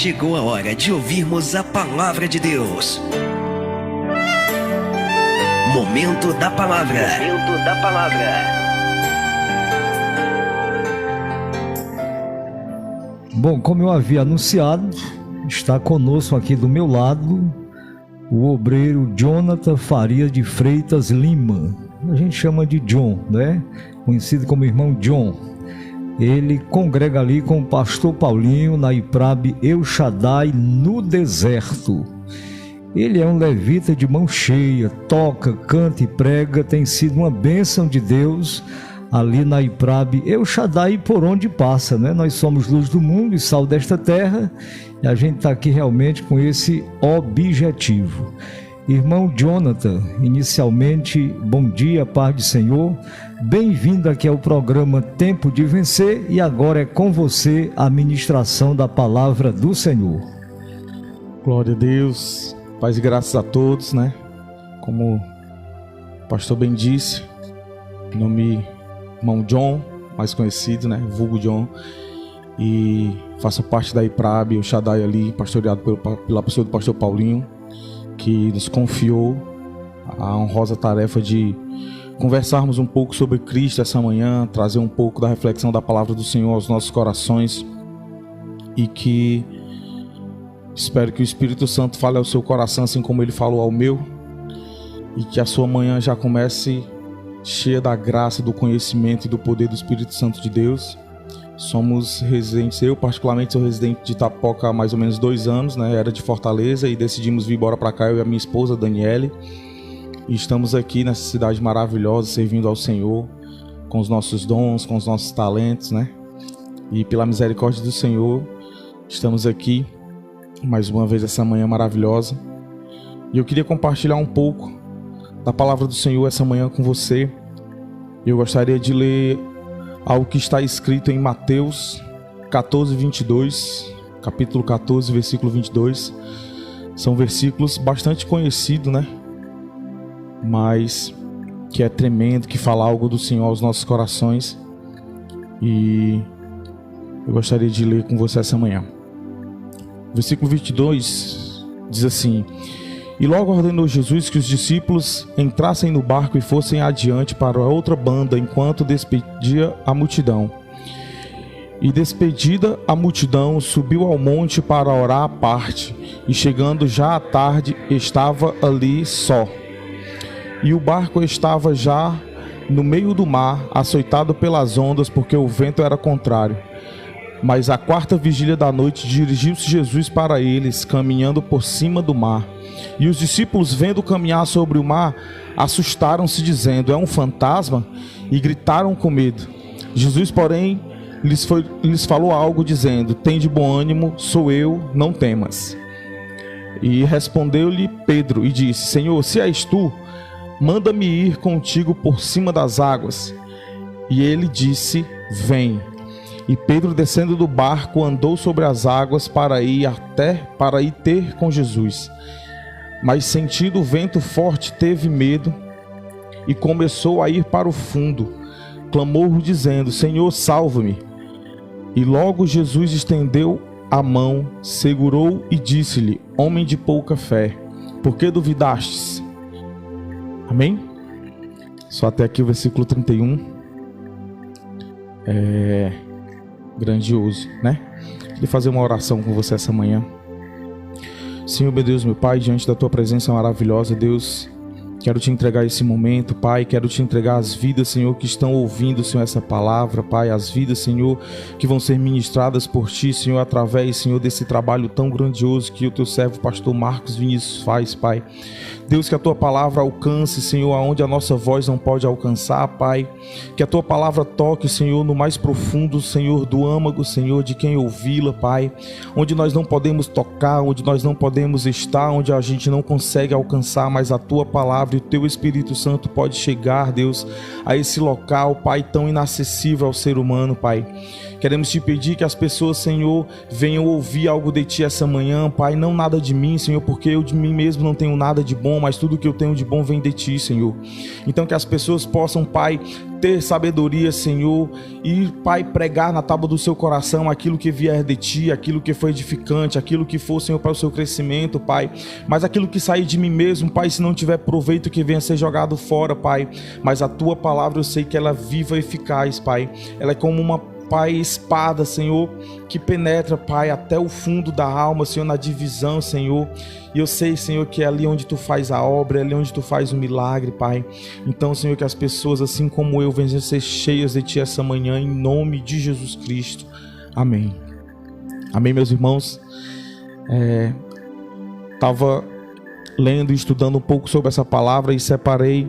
chegou a hora de ouvirmos a palavra de Deus. Momento da palavra. Momento da palavra. Bom, como eu havia anunciado, está conosco aqui do meu lado o obreiro Jonathan Faria de Freitas Lima. A gente chama de John, né? Conhecido como irmão John. Ele congrega ali com o pastor Paulinho na Iprabe El Shaddai no deserto. Ele é um levita de mão cheia, toca, canta e prega, tem sido uma bênção de Deus ali na Iprabe El Shaddai por onde passa, né? Nós somos luz do mundo e sal desta terra e a gente está aqui realmente com esse objetivo. Irmão Jonathan, inicialmente, bom dia, paz do Senhor. Bem-vindo aqui ao programa Tempo de Vencer e agora é com você a ministração da palavra do Senhor. Glória a Deus, paz e graças a todos, né? Como o pastor bem disse, nome irmão John, mais conhecido, né? Vulgo John, e faço parte da Iprabe, o Shaddai ali, pastoreado pela pessoa do pastor Paulinho, que nos confiou a honrosa tarefa de conversarmos um pouco sobre Cristo essa manhã, trazer um pouco da reflexão da palavra do Senhor aos nossos corações e que espero que o Espírito Santo fale ao seu coração assim como ele falou ao meu e que a sua manhã já comece cheia da graça, do conhecimento e do poder do Espírito Santo de Deus. Somos residentes, eu particularmente sou residente de Itapoca há mais ou menos 2 anos, né? Era de Fortaleza e decidimos vir embora para cá, eu e a minha esposa Daniele. E estamos aqui nessa cidade maravilhosa, servindo ao Senhor, com os nossos dons, com os nossos talentos, né? E pela misericórdia do Senhor, estamos aqui mais uma vez essa manhã maravilhosa. E eu queria compartilhar um pouco da palavra do Senhor essa manhã com você. Eu gostaria de ler algo que está escrito em Mateus 14, 22, capítulo 14, versículo 22. São versículos bastante conhecidos, né? Mas que é tremendo, que fala algo do Senhor aos nossos corações. E eu gostaria de ler com você essa manhã. Versículo 22 diz assim: E logo ordenou Jesus que os discípulos entrassem no barco e fossem adiante para a outra banda, enquanto despedia a multidão. E despedida a multidão, subiu ao monte para orar à parte, e chegando já à tarde, estava ali só. E o barco estava já no meio do mar, açoitado pelas ondas, porque o vento era contrário. Mas à 4ª vigília da noite, dirigiu-se Jesus para eles, caminhando por cima do mar. E os discípulos, vendo caminhar sobre o mar, assustaram-se, dizendo: é um fantasma? E gritaram com medo. Jesus, porém, lhes falou algo, dizendo: tende bom ânimo, sou eu, não temas. E respondeu-lhe Pedro e disse: Senhor, se és tu, manda-me ir contigo por cima das águas. E ele disse: vem. E Pedro, descendo do barco, andou sobre as águas para ir ter com Jesus. Mas sentindo o vento forte, teve medo e começou a ir para o fundo. Clamou, dizendo: Senhor, salva-me. E logo Jesus estendeu a mão, segurou e disse-lhe: homem de pouca fé, por que duvidastes? Amém? Só até aqui o versículo 31. Grandioso, né? Queria fazer uma oração com você essa manhã. Senhor, meu Deus, meu Pai, diante da Tua presença maravilhosa, Deus, quero Te entregar esse momento, Pai, quero Te entregar as vidas, Senhor, que estão ouvindo, Senhor, essa palavra, Pai, as vidas, Senhor, que vão ser ministradas por Ti, Senhor, através, Senhor, desse trabalho tão grandioso que o Teu servo, pastor Marcos Vinícius, faz, Pai. Deus, que a Tua palavra alcance, Senhor, aonde a nossa voz não pode alcançar, Pai. Que a Tua palavra toque, Senhor, no mais profundo, Senhor, do âmago, Senhor, de quem ouvi-la, Pai. Onde nós não podemos tocar, onde nós não podemos estar, onde a gente não consegue alcançar, mas a Tua palavra e o Teu Espírito Santo pode chegar, Deus, a esse local, Pai, tão inacessível ao ser humano, Pai. Queremos Te pedir que as pessoas, Senhor, venham ouvir algo de Ti essa manhã, Pai, não nada de mim, Senhor, porque eu de mim mesmo não tenho nada de bom, mas tudo que eu tenho de bom vem de Ti, Senhor. Então que as pessoas possam, Pai, ter sabedoria, Senhor, e, Pai, pregar na tábua do seu coração aquilo que vier de Ti, aquilo que foi edificante, aquilo que for, Senhor, para o seu crescimento, Pai, mas aquilo que sair de mim mesmo, Pai, se não tiver proveito, que venha ser jogado fora, Pai, mas a Tua palavra eu sei que ela é viva e eficaz, Pai, ela é como uma, Pai, espada, Senhor, que penetra, Pai, até o fundo da alma, Senhor, na divisão, Senhor. E eu sei, Senhor, que é ali onde Tu faz a obra, é ali onde Tu faz o milagre, Pai. Então, Senhor, que as pessoas, assim como eu, venham ser cheias de Ti essa manhã, em nome de Jesus Cristo. Amém. Amém, meus irmãos. Estava lendo e estudando um pouco sobre essa palavra e separei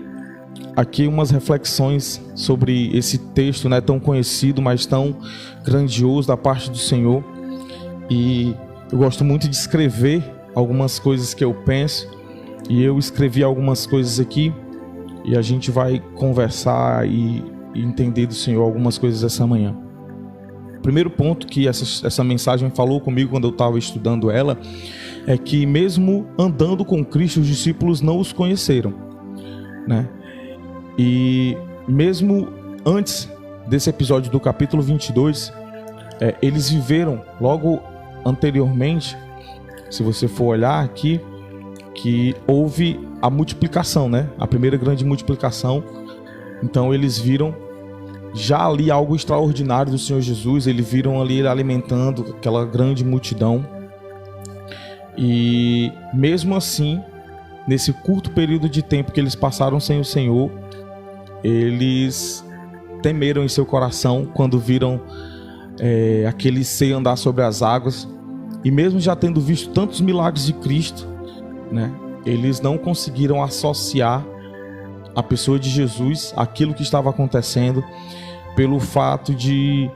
aqui umas reflexões sobre esse texto, né, tão conhecido, mas tão grandioso da parte do Senhor. E eu gosto muito de escrever algumas coisas que eu penso, e eu escrevi algumas coisas aqui, e a gente vai conversar e entender do Senhor algumas coisas essa manhã. O primeiro ponto que essa mensagem falou comigo quando eu estava estudando ela, é que mesmo andando com Cristo, os discípulos não os conheceram, né? E mesmo antes desse episódio do capítulo 22, eles viveram logo anteriormente, se você for olhar aqui, que houve a multiplicação, né? A primeira grande multiplicação. Então eles viram já ali algo extraordinário do Senhor Jesus, eles viram ali ele alimentando aquela grande multidão. E mesmo assim, nesse curto período de tempo que eles passaram sem o Senhor, eles temeram em seu coração quando viram aquele ser andar sobre as águas. E mesmo já tendo visto tantos milagres de Cristo, né, eles não conseguiram associar a pessoa de Jesus àquilo que estava acontecendo, pelo fato de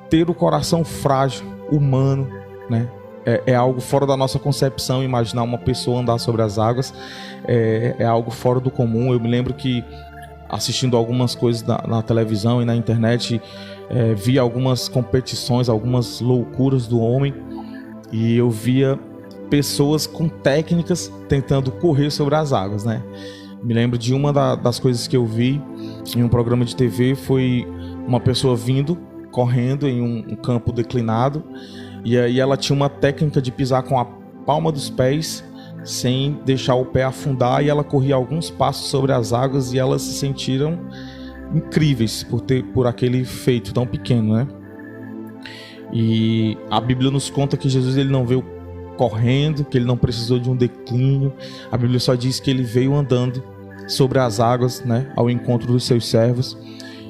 ter o coração frágil, humano, né? É algo fora da nossa concepção imaginar uma pessoa andar sobre as águas, é algo fora do comum. Eu me lembro que assistindo algumas coisas na televisão e na internet, via algumas competições, algumas loucuras do homem, e eu via pessoas com técnicas tentando correr sobre as águas, né? Me lembro de uma das coisas que eu vi em um programa de TV, foi uma pessoa vindo, correndo em um campo declinado, e aí ela tinha uma técnica de pisar com a palma dos pés, sem deixar o pé afundar, e ela corria alguns passos sobre as águas, e elas se sentiram incríveis por aquele feito tão pequeno, né? E a Bíblia nos conta que Jesus ele não veio correndo, que ele não precisou de um declínio. A Bíblia só diz que ele veio andando sobre as águas, né, ao encontro dos seus servos,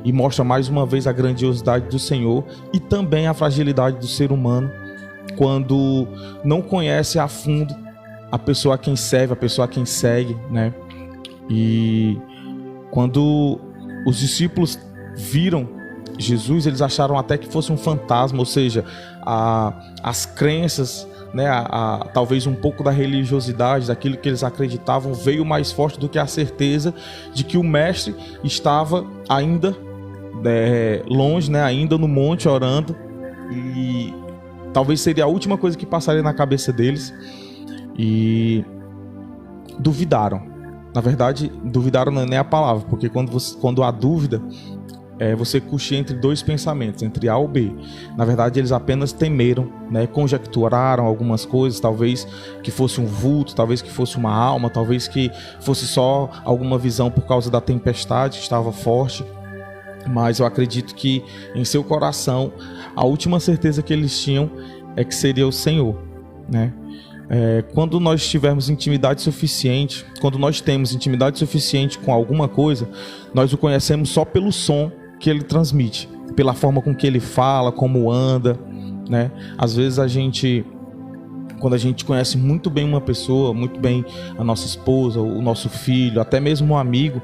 e mostra mais uma vez a grandiosidade do Senhor e também a fragilidade do ser humano quando não conhece a fundo a pessoa a quem serve, a pessoa a quem segue, né? E quando os discípulos viram Jesus, eles acharam até que fosse um fantasma, ou seja, as crenças, né, talvez um pouco da religiosidade, daquilo que eles acreditavam, veio mais forte do que a certeza de que o mestre estava ainda longe, né, ainda no monte orando, e talvez seria a última coisa que passaria na cabeça deles, e duvidaram. Na verdade, duvidaram não é nem a palavra, porque quando há dúvida, você coxia entre dois pensamentos, entre A ou B. Na verdade, eles apenas temeram, né? Conjecturaram algumas coisas, talvez que fosse um vulto, talvez que fosse uma alma, talvez que fosse só alguma visão por causa da tempestade que estava forte. Mas eu acredito que em seu coração, a última certeza que eles tinham é que seria o Senhor, né? Quando nós tivermos intimidade suficiente, quando nós temos intimidade suficiente com alguma coisa, nós o conhecemos só pelo som que ele transmite, pela forma com que ele fala, como anda, né? Às vezes quando a gente conhece muito bem uma pessoa, muito bem a nossa esposa, o nosso filho, até mesmo um amigo,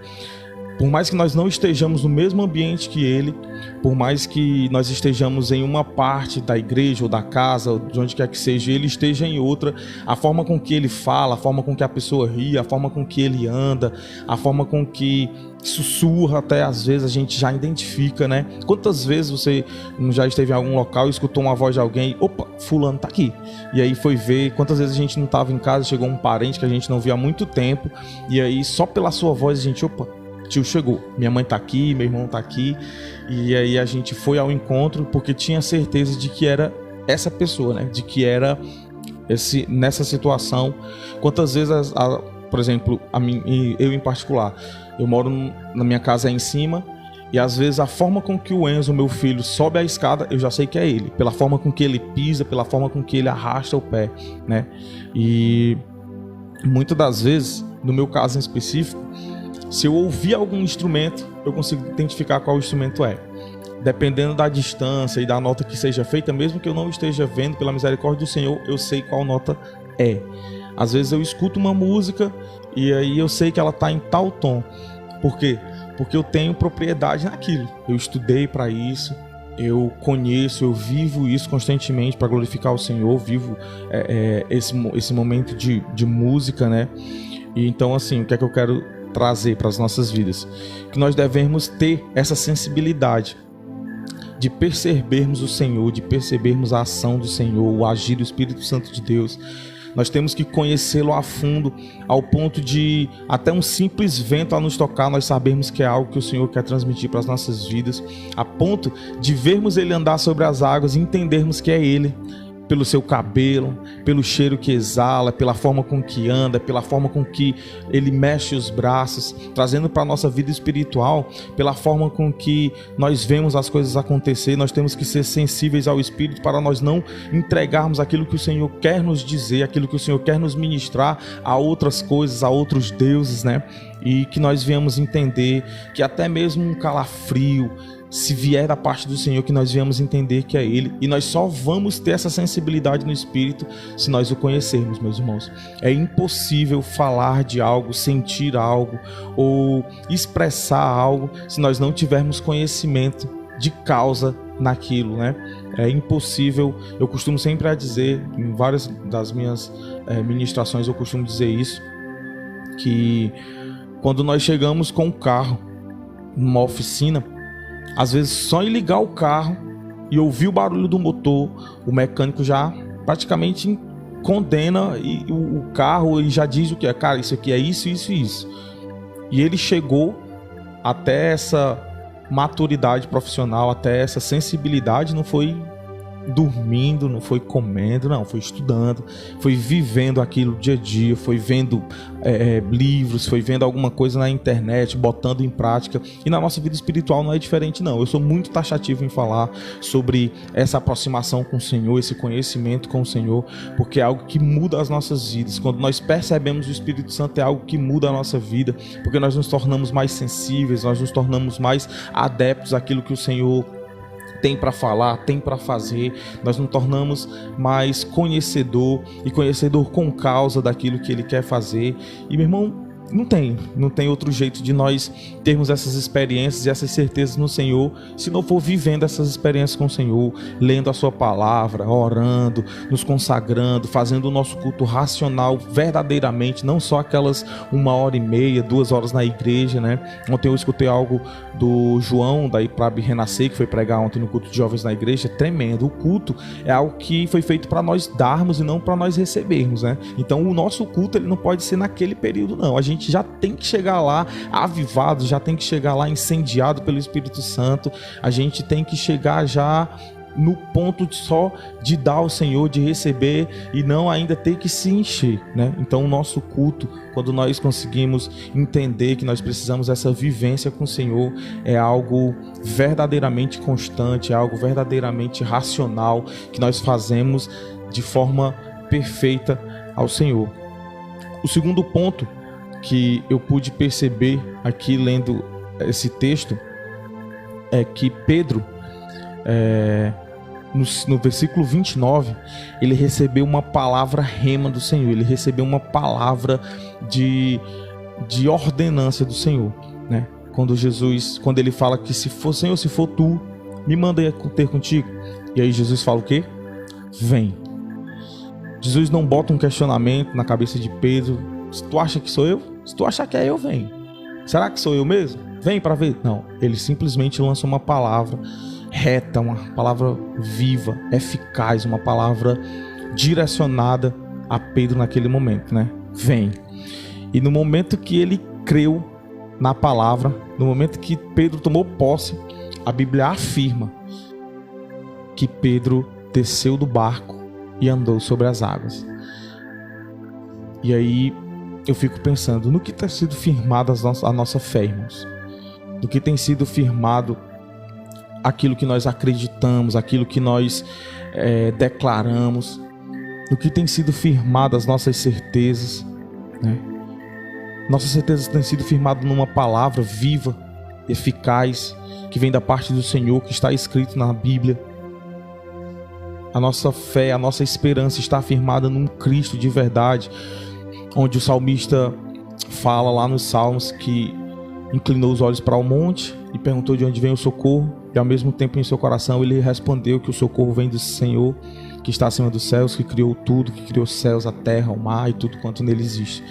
por mais que nós não estejamos no mesmo ambiente que ele, por mais que nós estejamos em uma parte da igreja ou da casa, ou de onde quer que seja, ele esteja em outra, a forma com que ele fala, a forma com que a pessoa ri, a forma com que ele anda, a forma com que sussurra, até às vezes a gente já identifica, né? Quantas vezes você já esteve em algum local e escutou uma voz de alguém, opa, fulano tá aqui, e aí foi ver. Quantas vezes a gente não estava em casa, chegou um parente que a gente não via há muito tempo, e aí só pela sua voz a gente, opa, tio chegou, minha mãe tá aqui, meu irmão tá aqui. E aí a gente foi ao encontro porque tinha certeza de que era essa pessoa, né? De que era nessa situação. Quantas vezes, por exemplo, eu em particular, eu moro na minha casa aí em cima, e às vezes a forma com que o Enzo, meu filho, sobe a escada, eu já sei que é ele, pela forma com que ele pisa, pela forma com que ele arrasta o pé, né? E muitas das vezes, no meu caso em específico, se eu ouvir algum instrumento, eu consigo identificar qual instrumento é. Dependendo da distância e da nota que seja feita, mesmo que eu não esteja vendo, pela misericórdia do Senhor, eu sei qual nota é. Às vezes eu escuto uma música e aí eu sei que ela está em tal tom. Por quê? Porque eu tenho propriedade naquilo. Eu estudei para isso, eu conheço, eu vivo isso constantemente para glorificar o Senhor, vivo esse momento de música, né? E então, assim, o que é que eu quero trazer para as nossas vidas? Que nós devemos ter essa sensibilidade de percebermos o Senhor, de percebermos a ação do Senhor, o agir do Espírito Santo de Deus. Nós temos que conhecê-lo a fundo, ao ponto de até um simples vento a nos tocar, nós sabermos que é algo que o Senhor quer transmitir para as nossas vidas, a ponto de vermos Ele andar sobre as águas e entendermos que é Ele, pelo seu cabelo, pelo cheiro que exala, pela forma com que anda, pela forma com que ele mexe os braços, trazendo para a nossa vida espiritual, pela forma com que nós vemos as coisas acontecer. Nós temos que ser sensíveis ao Espírito para nós não entregarmos aquilo que o Senhor quer nos dizer, aquilo que o Senhor quer nos ministrar a outras coisas, a outros deuses, né? E que nós viemos entender que até mesmo um calafrio, se vier da parte do Senhor, que nós viemos entender que é Ele. E nós só vamos ter essa sensibilidade no Espírito se nós o conhecermos, meus irmãos. É impossível falar de algo, sentir algo ou expressar algo se nós não tivermos conhecimento de causa naquilo, né? É impossível. Eu costumo sempre dizer, em várias das minhas ministrações eu costumo dizer isso, que quando nós chegamos com o carro numa oficina, às vezes só em ligar o carro e ouvir o barulho do motor, o mecânico já praticamente condena o carro e já diz o que é. Cara, isso aqui é isso, isso e isso. E ele chegou até essa maturidade profissional, até essa sensibilidade, não foi dormindo, não foi comendo, não, foi estudando, foi vivendo aquilo dia a dia, foi vendo livros, foi vendo alguma coisa na internet, botando em prática. E na nossa vida espiritual não é diferente, não. Eu sou muito taxativo em falar sobre essa aproximação com o Senhor, esse conhecimento com o Senhor, porque é algo que muda as nossas vidas. Quando nós percebemos o Espírito Santo, é algo que muda a nossa vida, porque nós nos tornamos mais sensíveis, nós nos tornamos mais adeptos àquilo que o Senhor tem para falar, tem para fazer. Nós nos tornamos mais conhecedor e conhecedor com causa daquilo que Ele quer fazer. E, meu irmão, não tem outro jeito de nós termos essas experiências e essas certezas no Senhor, se não for vivendo essas experiências com o Senhor, lendo a sua palavra, orando, nos consagrando, fazendo o nosso culto racional verdadeiramente, não só aquelas 1h30, 2 horas na igreja, né? Ontem eu escutei algo do João, da IPRAB Renascer, que foi pregar ontem no culto de jovens na igreja, tremendo. O culto é algo que foi feito para nós darmos e não para nós recebermos, né? Então o nosso culto, ele não pode ser naquele período, não. A gente já tem que chegar lá avivado, já tem que chegar lá incendiado pelo Espírito Santo. A gente tem que chegar já no ponto só de dar ao Senhor, de receber, e não ainda ter que se encher, né? Então o nosso culto, quando nós conseguimos entender que nós precisamos dessa vivência com o Senhor, é algo verdadeiramente constante, é algo verdadeiramente racional, que nós fazemos de forma perfeita ao Senhor. O segundo ponto que eu pude perceber aqui lendo esse texto é que Pedro, no versículo 29, ele recebeu uma palavra rema do Senhor, ele recebeu uma palavra de ordenância do Senhor, né? Quando ele fala que se for Senhor, se for tu, me manda ter contigo. E aí Jesus fala o quê? Vem. Jesus não bota um questionamento na cabeça de Pedro. Se tu acha que sou eu, se tu achar que é eu, vem. Será que sou eu mesmo? Vem para ver. Não, ele simplesmente lança uma palavra reta, uma palavra viva, eficaz, uma palavra direcionada a Pedro naquele momento, né? Vem. E no momento que ele creu, na palavra, no momento que Pedro tomou posse, a Bíblia afirma que Pedro desceu do barco e andou sobre as águas. E aí eu fico pensando, no que tem sido firmada a nossa fé, irmãos? No que tem sido firmado aquilo que nós acreditamos, aquilo que nós declaramos, no que tem sido firmado as nossas certezas, né? Nossas certezas têm sido firmadas numa palavra viva, eficaz, que vem da parte do Senhor, que está escrito na Bíblia. A nossa fé, a nossa esperança está firmada num Cristo de verdade, onde o salmista fala lá nos Salmos que inclinou os olhos para o monte e perguntou de onde vem o socorro, e ao mesmo tempo em seu coração ele respondeu que o socorro vem do Senhor, que está acima dos céus, que criou tudo, que criou os céus, a terra, o mar e tudo quanto nele existe.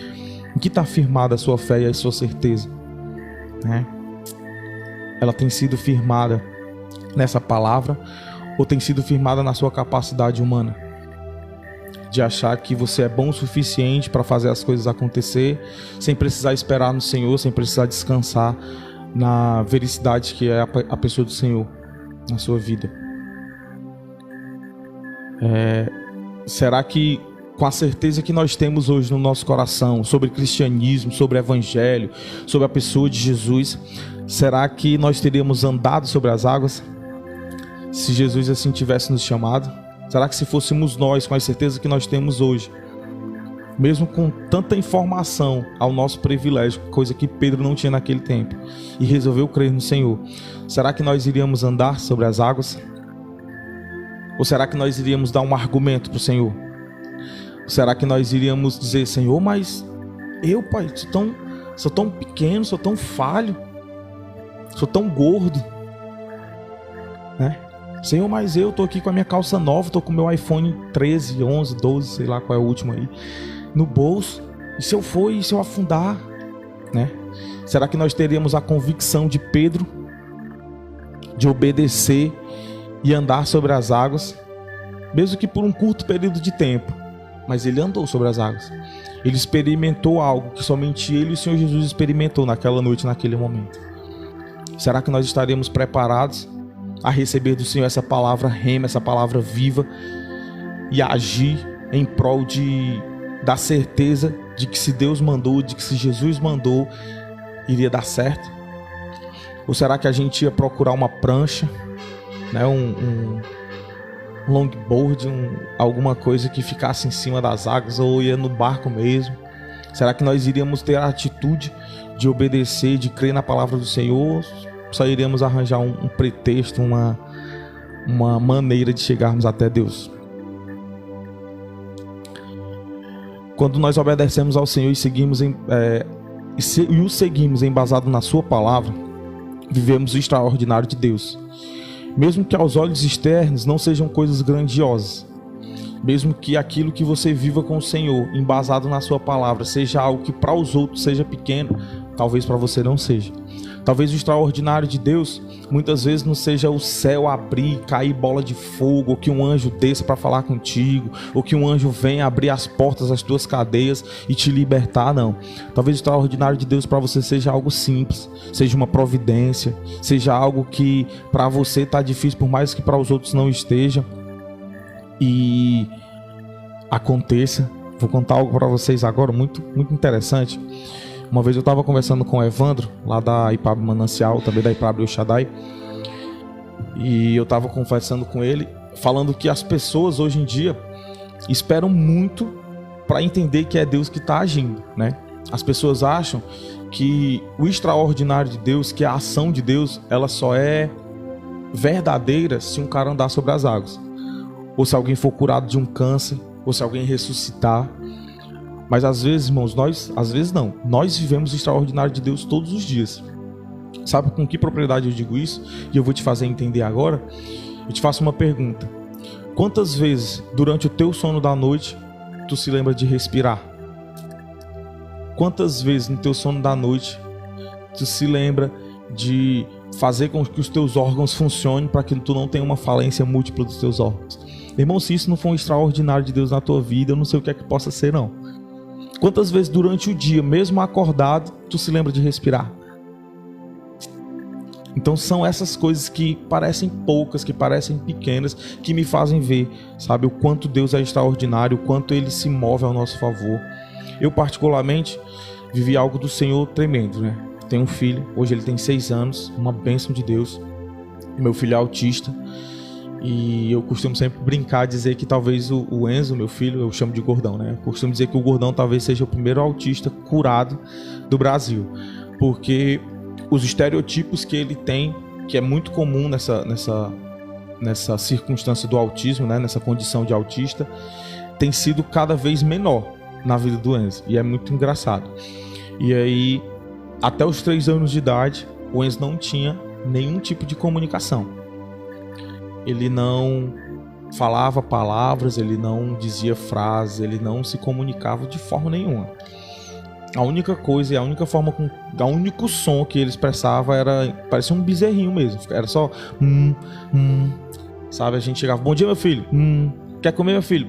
Em que está firmada a sua fé e a sua certeza? Né? Ela tem sido firmada nessa palavra ou tem sido firmada na sua capacidade humana? De achar que você é bom o suficiente para fazer as coisas acontecer, sem precisar esperar no Senhor, sem precisar descansar na vericidade que é a pessoa do Senhor na sua vida. Será que com a certeza que nós temos hoje no nosso coração sobre cristianismo, sobre evangelho, sobre a pessoa de Jesus, será que nós teríamos andado sobre as águas se Jesus assim tivesse nos chamado? Será que se fôssemos nós com a certeza que nós temos hoje, mesmo com tanta informação ao nosso privilégio, coisa que Pedro não tinha naquele tempo, e resolveu crer no Senhor, será que nós iríamos andar sobre as águas? Ou será que nós iríamos dar um argumento para o Senhor? Ou será que nós iríamos dizer, Senhor, mas eu, Pai, sou tão pequeno, sou tão falho, sou tão gordo, né? Senhor, mas eu tô aqui com a minha calça nova, tô com o meu iPhone 13, 11, 12, sei lá qual é o último aí, no bolso. E se eu for, e se eu afundar, né? Será que nós teríamos a convicção de Pedro de obedecer e andar sobre as águas, mesmo que por um curto período de tempo? Mas ele andou sobre as águas. Ele experimentou algo que somente ele e o Senhor Jesus experimentou naquela noite, naquele momento. Será que nós estaremos preparados a receber do Senhor essa palavra rema, essa palavra viva, e agir em prol da certeza de que se Deus mandou, de que se Jesus mandou, iria dar certo? Ou será que a gente ia procurar uma prancha, né, um longboard, alguma coisa que ficasse em cima das águas, ou ia no barco mesmo? Será que nós iríamos ter a atitude de obedecer, de crer na palavra do Senhor? Só iremos arranjar um pretexto, uma maneira de chegarmos até Deus? Quando nós obedecemos ao Senhor e o seguimos embasado na sua palavra, vivemos o extraordinário de Deus. Mesmo que aos olhos externos não sejam coisas grandiosas, mesmo que aquilo que você viva com o Senhor, embasado na sua palavra, seja algo que para os outros seja pequeno, talvez para você não seja. Talvez o extraordinário de Deus muitas vezes não seja o céu abrir, cair bola de fogo, ou que um anjo desça para falar contigo, ou que um anjo venha abrir as portas das tuas cadeias e te libertar, não. Talvez o extraordinário de Deus para você seja algo simples, seja uma providência, seja algo que para você está difícil, por mais que para os outros não esteja, e aconteça. Vou contar algo para vocês agora muito, muito interessante. Uma vez eu estava conversando com o Evandro, lá da IPAB Manancial, também da IPAB El Shaddai, e eu estava conversando com ele, falando que as pessoas hoje em dia esperam muito para entender que é Deus que está agindo, né? As pessoas acham que o extraordinário de Deus, que a ação de Deus, ela só é verdadeira se um cara andar sobre as águas, ou se alguém for curado de um câncer, ou se alguém ressuscitar. Mas às vezes, irmãos, nós vivemos o extraordinário de Deus todos os dias. Sabe com que propriedade eu digo isso? E eu vou te fazer entender agora. Eu te faço uma pergunta. Quantas vezes durante o teu sono da noite tu se lembra de respirar? Quantas vezes no teu sono da noite tu se lembra de fazer com que os teus órgãos funcionem para que tu não tenha uma falência múltipla dos teus órgãos? Irmão, se isso não for um extraordinário de Deus na tua vida, eu não sei o que é que possa ser, não. Quantas vezes durante o dia, mesmo acordado, tu se lembra de respirar? Então são essas coisas que parecem poucas, que parecem pequenas, que me fazem ver, sabe, o quanto Deus é extraordinário, o quanto Ele se move ao nosso favor. Eu particularmente vivi algo do Senhor tremendo, né? Tenho um filho, hoje ele tem 6 anos, uma bênção de Deus. Meu filho é autista e eu costumo sempre brincar, dizer que talvez o Enzo, meu filho, eu chamo de Gordão, né? Eu costumo dizer que o Gordão talvez seja o primeiro autista curado do Brasil, porque os estereotipos que ele tem, que é muito comum nessa circunstância do autismo, né? Nessa condição de autista, tem sido cada vez menor na vida do Enzo, e é muito engraçado. E aí, até os 3 anos de idade, o Enzo não tinha nenhum tipo de comunicação. Ele não falava palavras, ele não dizia frases, ele não se comunicava de forma nenhuma. A única coisa e a única forma, o único som que ele expressava parecia um bezerrinho mesmo, era só sabe? A gente chegava, bom dia meu filho, quer comer meu filho?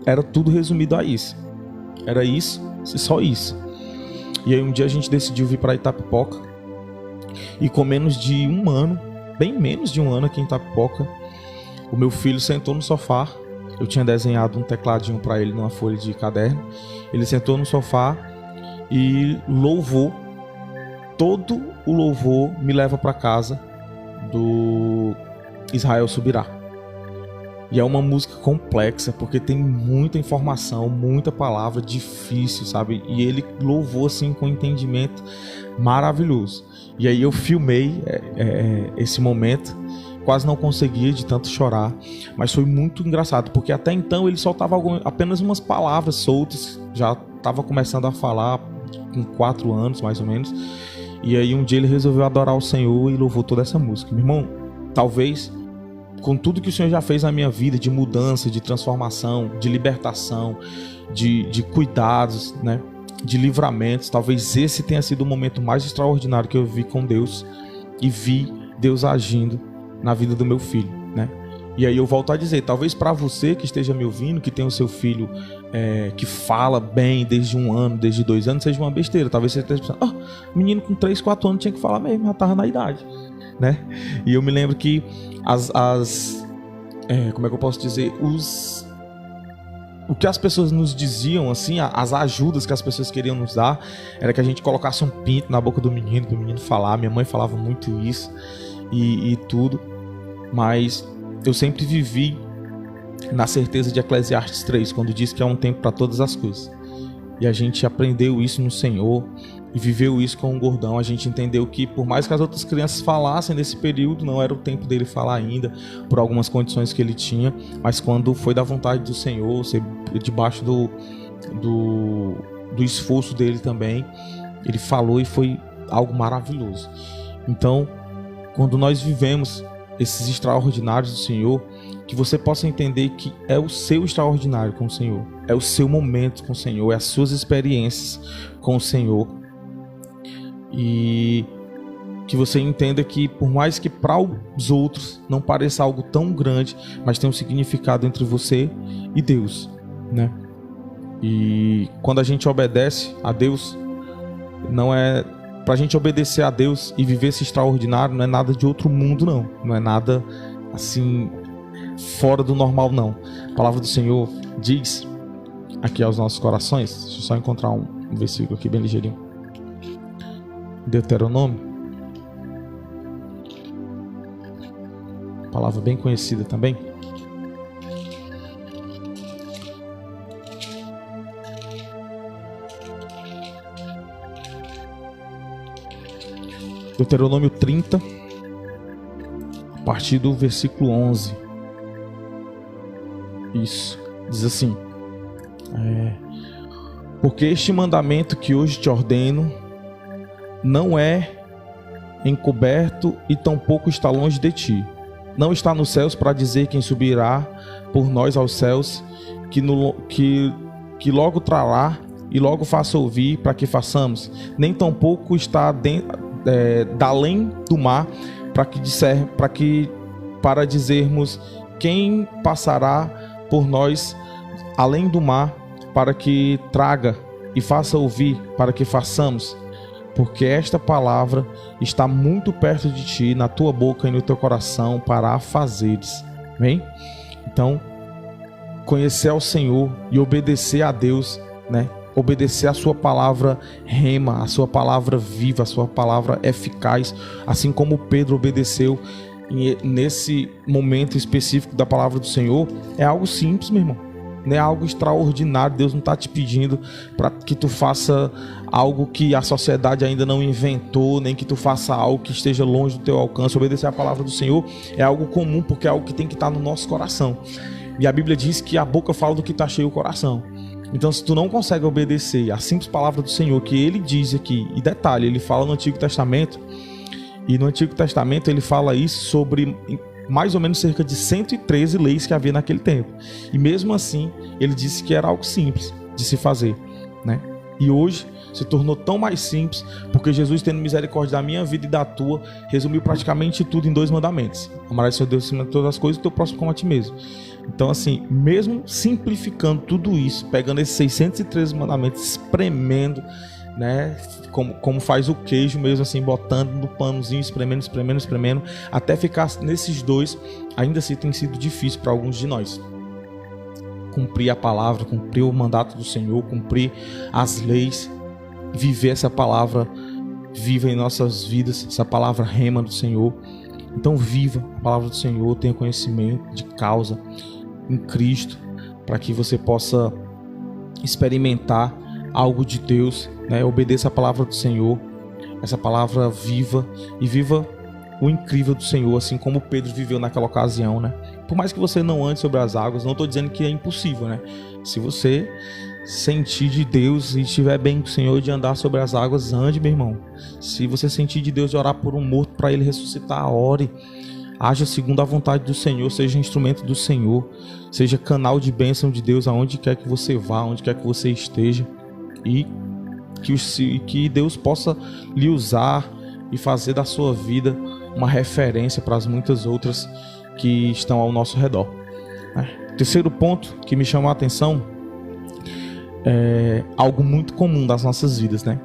Era tudo resumido a isso. Era isso e só isso. E aí um dia a gente decidiu vir para Itapipoca. E com menos de 1 ano, bem menos de 1 ano aqui em Itapipoca, o meu filho sentou no sofá. Eu tinha desenhado um tecladinho para ele numa folha de caderno. Ele sentou no sofá e louvou. Todo o louvor me leva para casa do Israel Subirá. E é uma música complexa, porque tem muita informação, muita palavra difícil, sabe? E ele louvou assim com um entendimento maravilhoso. E aí eu filmei esse momento, quase não conseguia de tanto chorar, mas foi muito engraçado, porque até então ele soltava apenas umas palavras soltas, já estava começando a falar com 4 anos mais ou menos. E aí um dia ele resolveu adorar o Senhor e louvou toda essa música. Meu irmão, talvez com tudo que o Senhor já fez na minha vida, de mudança, de transformação, de libertação, de cuidados, né? De livramentos, talvez esse tenha sido o momento mais extraordinário que eu vi com Deus e vi Deus agindo na vida do meu filho, né? E aí eu volto a dizer, talvez para você que esteja me ouvindo, que tem o seu filho que fala bem desde 1 ano, desde 2 anos, seja uma besteira. Talvez você esteja pensando, menino com 3, 4 anos tinha que falar mesmo, já estava na idade, né? E eu me lembro que como é que eu posso dizer, o que as pessoas nos diziam, assim, as ajudas que as pessoas queriam nos dar, era que a gente colocasse um pinto na boca do menino falar. Minha mãe falava muito isso e tudo, mas eu sempre vivi na certeza de Eclesiastes 3, quando diz que há um tempo para todas as coisas. E a gente aprendeu isso no Senhor e viveu isso com o Gordão. A gente entendeu que por mais que as outras crianças falassem nesse período, não era o tempo dele falar ainda, por algumas condições que ele tinha, mas quando foi da vontade do Senhor, debaixo do esforço dele também, ele falou e foi algo maravilhoso. Então, quando nós vivemos esses extraordinários do Senhor, que você possa entender que é o seu extraordinário com o Senhor, é o seu momento com o Senhor, é as suas experiências com o Senhor, e que você entenda que por mais que para os outros não pareça algo tão grande, mas tem um significado entre você e Deus, né? E quando a gente obedece a Deus, não é pra gente obedecer a Deus e viver esse extraordinário, não é nada de outro mundo, não é nada assim fora do normal, não. A palavra do Senhor diz aqui aos nossos corações, deixa eu só encontrar um versículo aqui bem ligeirinho. Deuteronômio, palavra bem conhecida também. Deuteronômio 30, a partir do versículo 11. Isso, diz assim: porque este mandamento que hoje te ordeno não é encoberto e tampouco está longe de ti. Não está nos céus para dizer quem subirá por nós aos céus, que logo trará e logo faça ouvir para que façamos. Nem tampouco está da além do mar para dizermos quem passará por nós além do mar, para que traga e faça ouvir para que façamos. porque esta palavra está muito perto de ti, na tua boca e no teu coração, para a fazeres. Amém? Então, conhecer ao Senhor e obedecer a Deus, né? Obedecer a sua palavra rema, a sua palavra viva, a sua palavra eficaz, assim como Pedro obedeceu nesse momento específico da palavra do Senhor, é algo simples, meu irmão. Não é algo extraordinário. Deus não está te pedindo para que tu faça algo que a sociedade ainda não inventou, nem que tu faça algo que esteja longe do teu alcance. Obedecer a palavra do Senhor é algo comum, porque é algo que tem que estar no nosso coração. E a Bíblia diz que a boca fala do que está cheio o coração. Então, se tu não consegue obedecer a simples palavra do Senhor, que ele diz aqui, e detalhe, ele fala no Antigo Testamento, e no Antigo Testamento ele fala isso sobre mais ou menos cerca de 113 leis que havia naquele tempo. E mesmo assim, ele disse que era algo simples de se fazer, né? E hoje se tornou tão mais simples, porque Jesus, tendo misericórdia da minha vida e da tua, resumiu praticamente tudo em 2 mandamentos: amarás o seu Deus acima de todas as coisas e o teu próximo como a ti mesmo. Então, assim, mesmo simplificando tudo isso, pegando esses 613 mandamentos, espremendo, né, como faz o queijo mesmo, assim, botando no panozinho, espremendo, até ficar nesses 2, ainda assim tem sido difícil para alguns de nós. Cumprir a palavra, cumprir o mandato do Senhor, cumprir as leis, viver essa palavra viva em nossas vidas, essa palavra rema do Senhor. Então viva a palavra do Senhor, tenha conhecimento de causa em Cristo, para que você possa experimentar algo de Deus, né? Obedeça a palavra do Senhor, essa palavra viva, e viva o incrível do Senhor, assim como Pedro viveu naquela ocasião, né? Por mais que você não ande sobre as águas, não estou dizendo que é impossível, né? Se você sentir de Deus e estiver bem com o Senhor de andar sobre as águas, ande, meu irmão. Se você sentir de Deus de orar por um morto para ele ressuscitar, ore. Haja segundo a vontade do Senhor, seja instrumento do Senhor, seja canal de bênção de Deus aonde quer que você vá, aonde quer que você esteja, e que Deus possa lhe usar e fazer da sua vida uma referência para as muitas outras que estão ao nosso redor. Terceiro ponto que me chamou a atenção é algo muito comum das nossas vidas, né?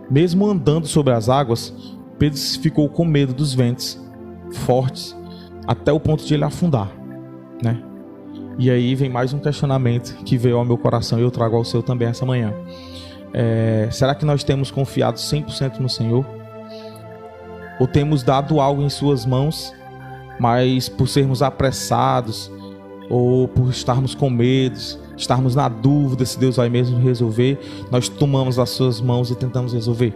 Mesmo andando sobre as águas, Pedro ficou com medo dos ventos fortes até o ponto de ele afundar, né? E aí vem mais um questionamento que veio ao meu coração e eu trago ao seu também essa manhã. Será que nós temos confiado 100% no Senhor? Ou temos dado algo em suas mãos, mas por sermos apressados ou por estarmos com medo, estarmos na dúvida se Deus vai mesmo resolver, nós tomamos as suas mãos e tentamos resolver?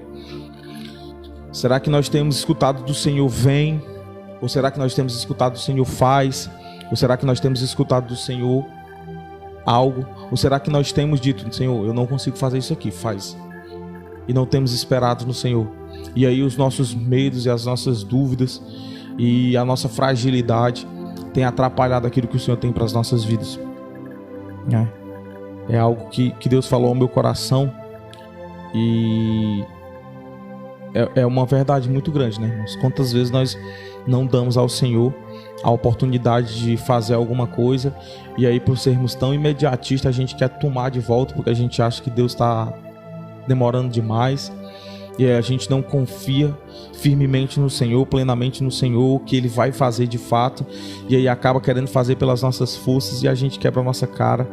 Será que nós temos escutado do Senhor vem? Ou será que nós temos escutado do Senhor faz? Ou será que nós temos escutado do Senhor algo? Ou será que nós temos dito: Senhor, eu não consigo fazer isso aqui, faz? E não temos esperado no Senhor. E aí os nossos medos e as nossas dúvidas e a nossa fragilidade tem atrapalhado aquilo que o Senhor tem para as nossas vidas. É algo que Deus falou ao meu coração, e é uma verdade muito grande, né, irmãos? Quantas vezes nós não damos ao Senhor a oportunidade de fazer alguma coisa, e aí, por sermos tão imediatistas, a gente quer tomar de volta porque a gente acha que Deus está demorando demais, e aí a gente não confia firmemente no Senhor, plenamente no Senhor, que Ele vai fazer de fato, e aí acaba querendo fazer pelas nossas forças, e a gente quebra a nossa cara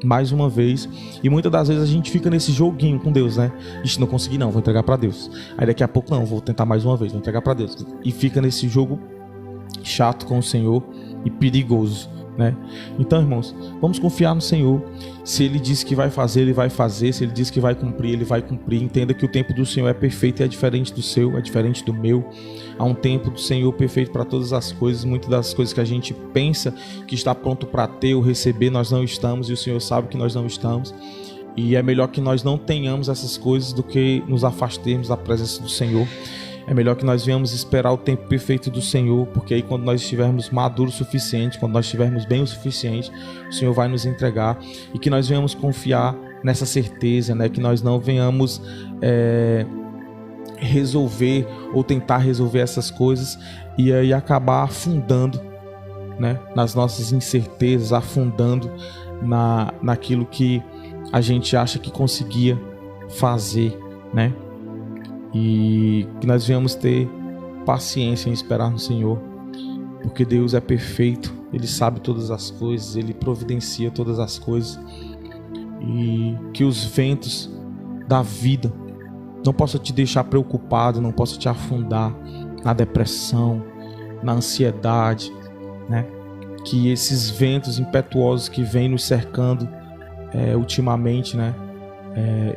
mais uma vez. E muitas das vezes a gente fica nesse joguinho com Deus, né? A gente não conseguir, não, vou entregar para Deus. Aí daqui a pouco, não, vou tentar mais uma vez, vou entregar para Deus. E fica nesse jogo chato com o Senhor e perigoso, né? Então, irmãos, vamos confiar no Senhor. Se Ele disse que vai fazer, Ele vai fazer. Se Ele disse que vai cumprir, Ele vai cumprir. Entenda que o tempo do Senhor é perfeito e é diferente do seu, é diferente do meu. Há um tempo do Senhor perfeito para todas as coisas. Muitas das coisas que a gente pensa que está pronto para ter ou receber, nós não estamos, e o Senhor sabe que nós não estamos. E é melhor que nós não tenhamos essas coisas do que nos afastemos da presença do Senhor. É melhor que nós venhamos esperar o tempo perfeito do Senhor, porque aí, quando nós estivermos maduros o suficiente, quando nós estivermos bem o suficiente, o Senhor vai nos entregar, e que nós venhamos confiar nessa certeza, né? Que nós não venhamos resolver ou tentar resolver essas coisas e aí acabar afundando, né? Nas nossas incertezas, afundando naquilo que a gente acha que conseguia fazer, né? e que nós venhamos ter paciência em esperar no Senhor, porque Deus é perfeito, Ele sabe todas as coisas, Ele providencia todas as coisas, e que os ventos da vida não possam te deixar preocupado, não possam te afundar na depressão, na ansiedade, né? Que esses ventos impetuosos que vêm nos cercando ultimamente, né?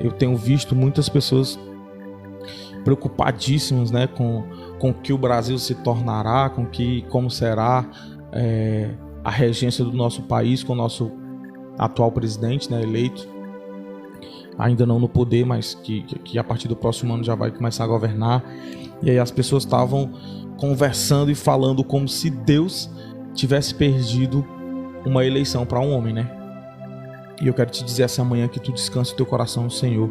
Eu tenho visto muitas pessoas preocupadíssimas, né, com o que o Brasil se tornará, como será a regência do nosso país com o nosso atual presidente, né, eleito, ainda não no poder, mas que a partir do próximo ano já vai começar a governar. E aí as pessoas estavam conversando e falando como se Deus tivesse perdido uma eleição para um homem, né? E eu quero te dizer essa manhã que tu descansa o teu coração no Senhor,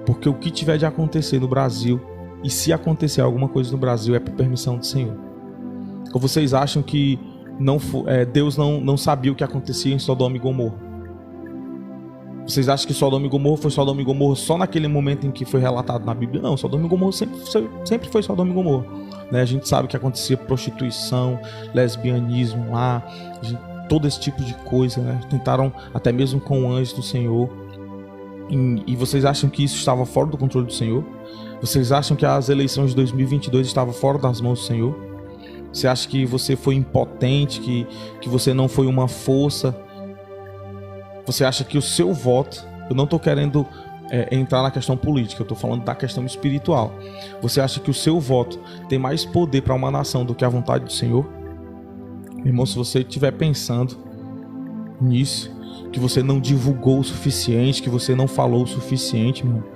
porque o que tiver de acontecer no Brasil, e se acontecer alguma coisa no Brasil, é por permissão do Senhor. Ou vocês acham que Deus não sabia o que acontecia em Sodoma e Gomorra? Vocês acham que Sodoma e Gomorra foi Sodoma e Gomorra só naquele momento em que foi relatado na Bíblia? Não, Sodoma e Gomorra sempre foi Sodoma e Gomorra, né? A gente sabe que acontecia prostituição, lesbianismo lá, todo esse tipo de coisa, né? Tentaram até mesmo com anjos do Senhor. E vocês acham que isso estava fora do controle do Senhor? Vocês acham que as eleições de 2022 estavam fora das mãos do Senhor? Você acha que você foi impotente, que você não foi uma força? Você acha que o seu voto... Eu não estou querendo entrar na questão política, eu estou falando da questão espiritual. Você acha que o seu voto tem mais poder para uma nação do que a vontade do Senhor? Meu irmão, se você estiver pensando nisso, que você não divulgou o suficiente, que você não falou o suficiente, meu irmão,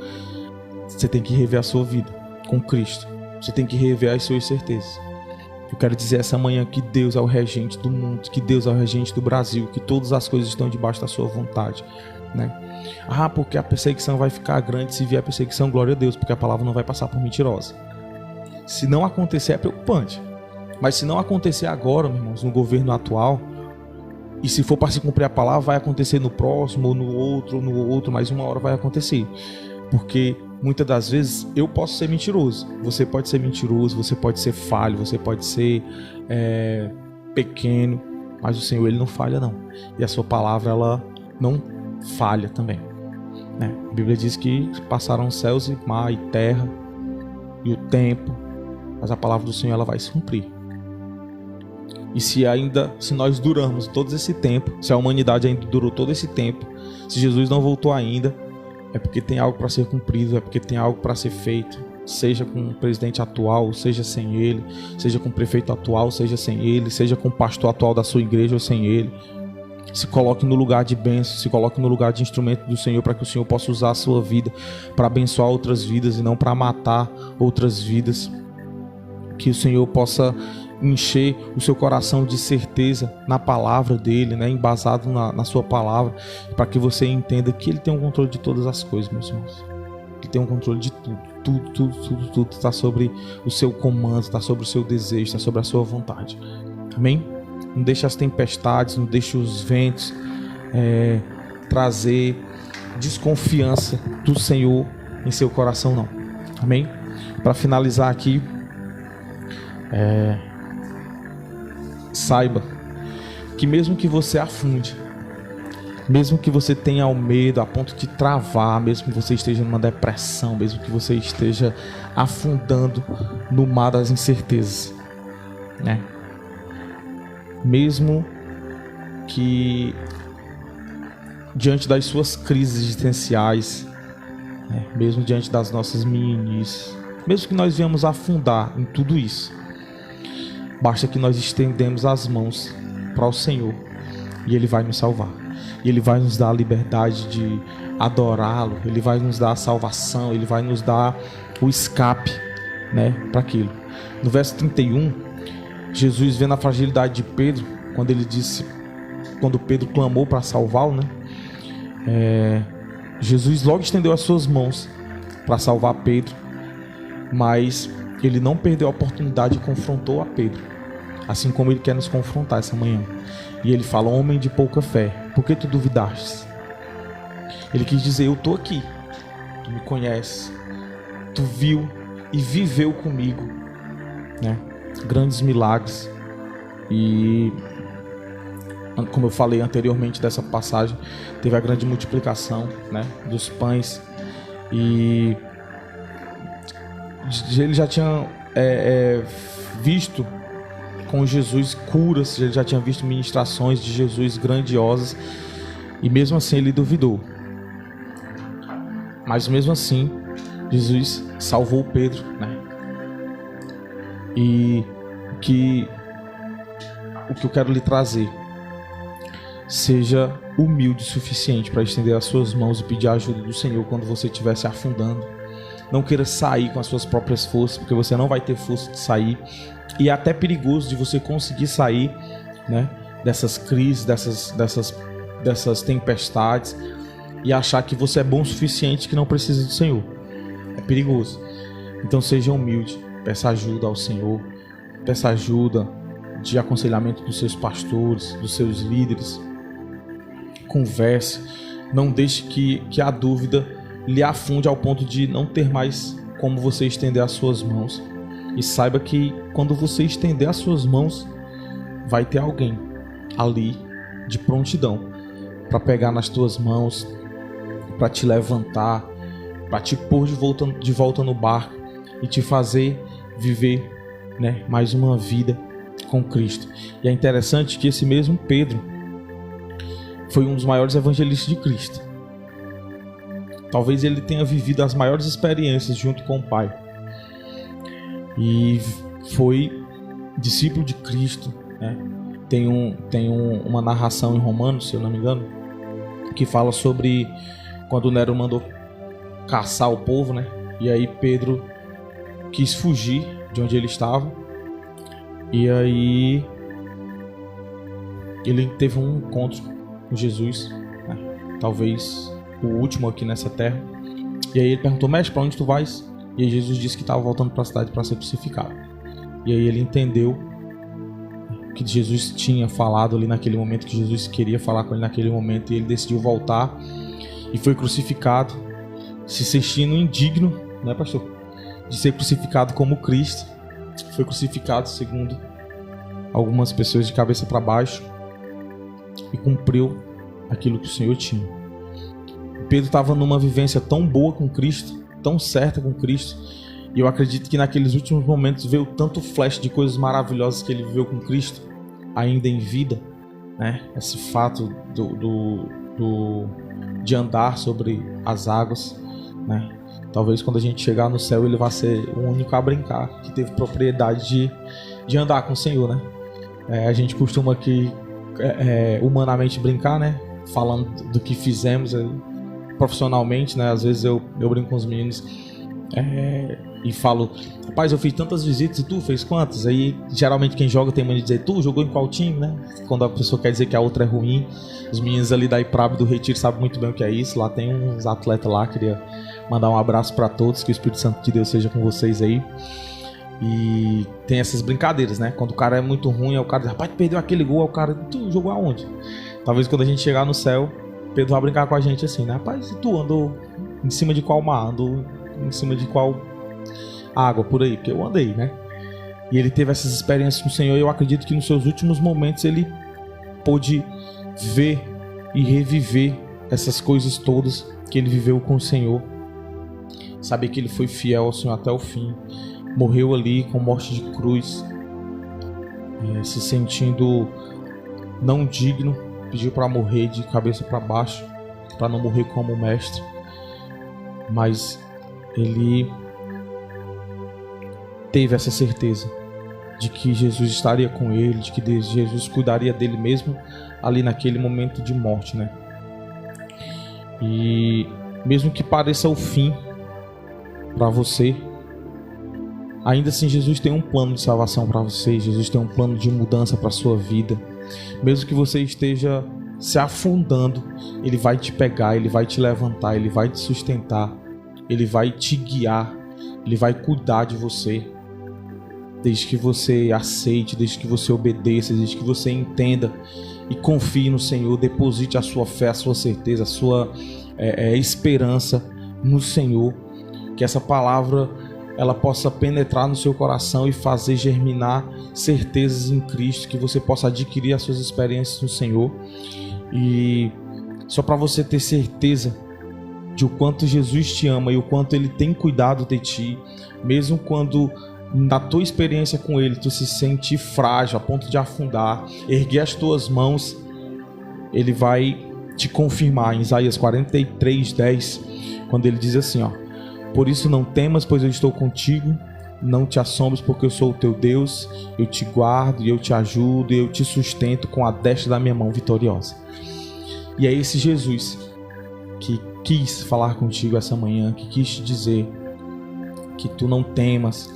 você tem que rever a sua vida com Cristo. Você tem que rever as suas certezas. Eu quero dizer essa manhã que Deus é o regente do mundo, que Deus é o regente do Brasil, que todas as coisas estão debaixo da sua vontade, né? Porque a perseguição vai ficar grande. Se vier a perseguição, glória a Deus, porque a palavra não vai passar por mentirosa. Se não acontecer, é preocupante. Mas se não acontecer agora, meus irmãos, no governo atual, e se for para se cumprir a palavra, vai acontecer no próximo, ou no outro, mas uma hora vai acontecer. Porque muitas das vezes eu posso ser mentiroso, você pode ser mentiroso, você pode ser falho, você pode ser pequeno, mas o Senhor, Ele não falha não. E a sua palavra, ela não falha também, né? A Bíblia diz que passaram céus e mar e terra e o tempo, mas a palavra do Senhor, ela vai se cumprir. E se nós duramos todo esse tempo, se a humanidade ainda durou todo esse tempo, se Jesus não voltou ainda, é porque tem algo para ser cumprido, é porque tem algo para ser feito, seja com o presidente atual, seja sem ele, seja com o prefeito atual, seja sem ele, seja com o pastor atual da sua igreja ou sem ele. Se coloque no lugar de bênção, se coloque no lugar de instrumento do Senhor, para que o Senhor possa usar a sua vida para abençoar outras vidas e não para matar outras vidas. Que o Senhor possa encher o seu coração de certeza na palavra dele, né? Embasado na sua palavra, para que você entenda que Ele tem um controle de todas as coisas, meus irmãos. Ele tem um controle de tudo está sobre o seu comando, está sobre o seu desejo, está sobre a sua vontade. Amém? Não deixe as tempestades, não deixe os ventos trazer desconfiança do Senhor em seu coração, não. Amém? Para finalizar aqui, saiba que mesmo que você afunde, mesmo que você tenha o medo a ponto de travar, mesmo que você esteja numa depressão, mesmo que você esteja afundando no mar das incertezas, né? Mesmo que diante das suas crises existenciais, né? Mesmo diante das nossas meninices, mesmo que nós venhamos afundar em tudo isso, basta que nós estendemos as mãos para o Senhor e Ele vai nos salvar. E Ele vai nos dar a liberdade de adorá-lo. Ele vai nos dar a salvação. Ele vai nos dar o escape, né, para aquilo. No verso 31, Jesus, vendo a fragilidade de Pedro, quando Pedro clamou para salvá-lo, né, Jesus logo estendeu as suas mãos para salvar Pedro, mas Ele não perdeu a oportunidade e confrontou a Pedro, assim como Ele quer nos confrontar essa manhã. E Ele fala: homem de pouca fé, por que tu duvidaste? Ele quis dizer: eu estou aqui, tu me conheces, tu viu e viveu comigo, né? Grandes milagres. E como eu falei anteriormente dessa passagem, teve a grande multiplicação, né, dos pães. E ele já tinha visto com Jesus curas, ele já tinha visto ministrações de Jesus grandiosas, e mesmo assim ele duvidou. Mas mesmo assim Jesus salvou Pedro, né? E o que eu quero lhe trazer: seja humilde o suficiente para estender as suas mãos e pedir a ajuda do Senhor quando você estiver se afundando. Não queira sair com as suas próprias forças, porque você não vai ter força de sair. E é até perigoso de você conseguir sair, né, dessas crises, dessas tempestades, e achar que você é bom o suficiente, que não precisa do Senhor. É perigoso. Então seja humilde, peça ajuda ao Senhor, peça ajuda de aconselhamento dos seus pastores, dos seus líderes. Converse, não deixe que a dúvida lhe afunde ao ponto de não ter mais como você estender as suas mãos. E saiba que quando você estender as suas mãos, vai ter alguém ali de prontidão para pegar nas tuas mãos, para te levantar, para te pôr de volta no barco e te fazer viver, né, mais uma vida com Cristo. E é interessante que esse mesmo Pedro foi um dos maiores evangelistas de Cristo. Talvez ele tenha vivido as maiores experiências junto com o Pai. E foi discípulo de Cristo, né? Tem uma narração em Romanos, se eu não me engano, que fala sobre quando Nero mandou caçar o povo, né? E aí Pedro quis fugir de onde ele estava. E aí ele teve um encontro com Jesus, né? Talvez o último aqui nessa terra. E aí ele perguntou: mestre, para onde tu vais? E aí Jesus disse que estava voltando para a cidade para ser crucificado. E aí ele entendeu que Jesus tinha falado ali naquele momento, que Jesus queria falar com ele naquele momento, e ele decidiu voltar e foi crucificado, se sentindo indigno, né, pastor, de ser crucificado como Cristo. Foi crucificado, segundo algumas pessoas, de cabeça para baixo, e cumpriu aquilo que o Senhor tinha. Pedro estava numa vivência tão boa com Cristo, tão certa com Cristo, e eu acredito que naqueles últimos momentos veio tanto flash de coisas maravilhosas que ele viveu com Cristo, ainda em vida, né? Esse fato de andar sobre as águas, né? Talvez quando a gente chegar no céu ele vai ser o único a brincar que teve propriedade de andar com o Senhor, né? A gente costuma aqui humanamente brincar, né? Falando do que fizemos profissionalmente, né? Às vezes eu brinco com os meninos e falo: rapaz, eu fiz tantas visitas e tu fez quantas? Aí geralmente quem joga tem mania de dizer: tu jogou em qual time, né? Quando a pessoa quer dizer que a outra é ruim. Os meninos ali da IPRAB do Retiro sabem muito bem o que é isso. Lá tem uns atletas lá, queria mandar um abraço para todos, que o Espírito Santo de Deus seja com vocês aí. E tem essas brincadeiras, né? Quando o cara é muito ruim, o cara diz: rapaz, tu perdeu aquele gol, o cara: tu jogou aonde? Talvez quando a gente chegar no céu, Pedro vai brincar com a gente assim, né? Rapaz, e tu andou em cima de qual mar? Andou em cima de qual água por aí? Porque eu andei, né? E ele teve essas experiências com o Senhor, e eu acredito que nos seus últimos momentos ele pôde ver e reviver essas coisas todas que ele viveu com o Senhor. Saber que ele foi fiel ao Senhor até o fim. Morreu ali com morte de cruz, se sentindo não digno, pediu para morrer de cabeça para baixo, para não morrer como mestre. Mas ele teve essa certeza de que Jesus estaria com ele, de que Jesus cuidaria dele mesmo ali naquele momento de morte, né? E mesmo que pareça o fim para você, ainda assim Jesus tem um plano de salvação para você. Jesus tem um plano de mudança para sua vida. Mesmo que você esteja se afundando, ele vai te pegar, ele vai te levantar, ele vai te sustentar, ele vai te guiar, ele vai cuidar de você, desde que você aceite, desde que você obedeça, desde que você entenda e confie no Senhor. Deposite a sua fé, a sua certeza, a sua esperança no Senhor, que essa palavra ela possa penetrar no seu coração e fazer germinar certezas em Cristo, que você possa adquirir as suas experiências no Senhor. E só para você ter certeza de o quanto Jesus te ama e o quanto Ele tem cuidado de ti, mesmo quando na tua experiência com Ele tu se sente frágil a ponto de afundar, erguer as tuas mãos, Ele vai te confirmar em Isaías 43:10, quando Ele diz assim, ó: por isso não temas, pois eu estou contigo, não te assombres, porque eu sou o teu Deus, eu te guardo e eu te ajudo e eu te sustento com a destra da minha mão vitoriosa. E é esse Jesus que quis falar contigo essa manhã, que quis te dizer que tu não temas,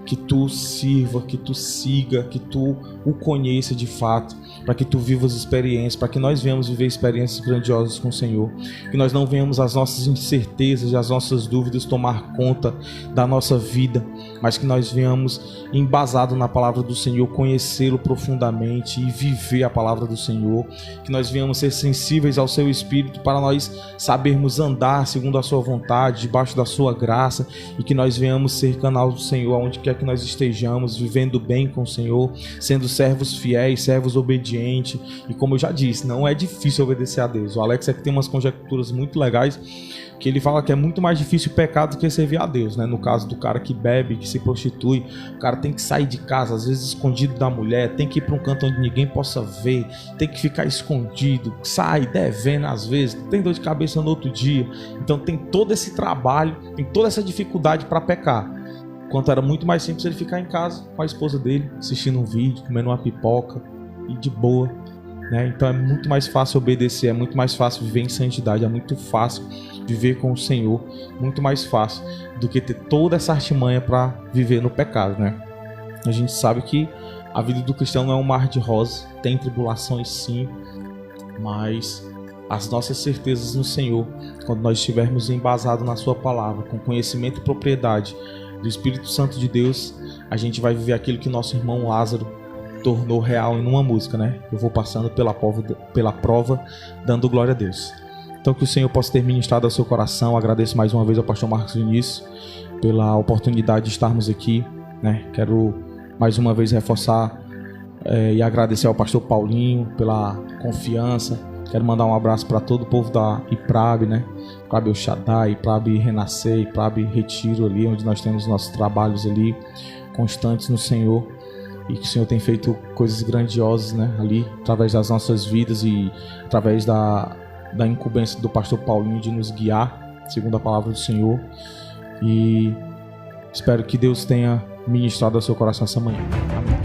que tu sirva, que tu siga, que tu o conheça de fato, para que tu vivas experiências, para que nós venhamos viver experiências grandiosas com o Senhor, que nós não venhamos as nossas incertezas e as nossas dúvidas tomar conta da nossa vida, mas que nós venhamos, embasado na palavra do Senhor, conhecê-lo profundamente e viver a palavra do Senhor, que nós venhamos ser sensíveis ao seu Espírito para nós sabermos andar segundo a sua vontade, debaixo da sua graça, e que nós venhamos ser canal do Senhor aonde quer que nós estejamos, vivendo bem com o Senhor, sendo servos fiéis, servos obedientes. E como eu já disse, não é difícil obedecer a Deus. O Alex aqui tem umas conjecturas muito legais, que ele fala que é muito mais difícil pecar do que servir a Deus, né? No caso do cara que bebe, que se prostitui, o cara tem que sair de casa, às vezes escondido da mulher, tem que ir para um canto onde ninguém possa ver, tem que ficar escondido, sai devendo às vezes, tem dor de cabeça no outro dia. Então tem todo esse trabalho, tem toda essa dificuldade para pecar. Enquanto era muito mais simples ele ficar em casa com a esposa dele, assistindo um vídeo, comendo uma pipoca e de boa, né? Então é muito mais fácil obedecer, é muito mais fácil viver em santidade, é muito fácil viver com o Senhor, muito mais fácil do que ter toda essa artimanha para viver no pecado, né? A gente sabe que a vida do cristão não é um mar de rosas, tem tribulações sim, mas as nossas certezas no Senhor, quando nós estivermos embasados na sua palavra, com conhecimento e propriedade do Espírito Santo de Deus, a gente vai viver aquilo que nosso irmão Lázaro tornou real em uma música, né? Eu vou passando pela prova, dando glória a Deus. Então que o Senhor possa ter ministrado ao seu coração. Agradeço mais uma vez ao pastor Marcos Vinícius pela oportunidade de estarmos aqui, né? Quero mais uma vez reforçar e agradecer ao pastor Paulinho pela confiança. Quero mandar um abraço para todo o povo da IPRAB, né? IPRAB El Shaddai, IPRAB Renascer, IPRAB Retiro ali, onde nós temos nossos trabalhos ali constantes no Senhor. E que o Senhor tem feito coisas grandiosas, né, ali, através das nossas vidas e através da incumbência do pastor Paulinho de nos guiar, segundo a palavra do Senhor. E espero que Deus tenha ministrado ao seu coração essa manhã. Amém.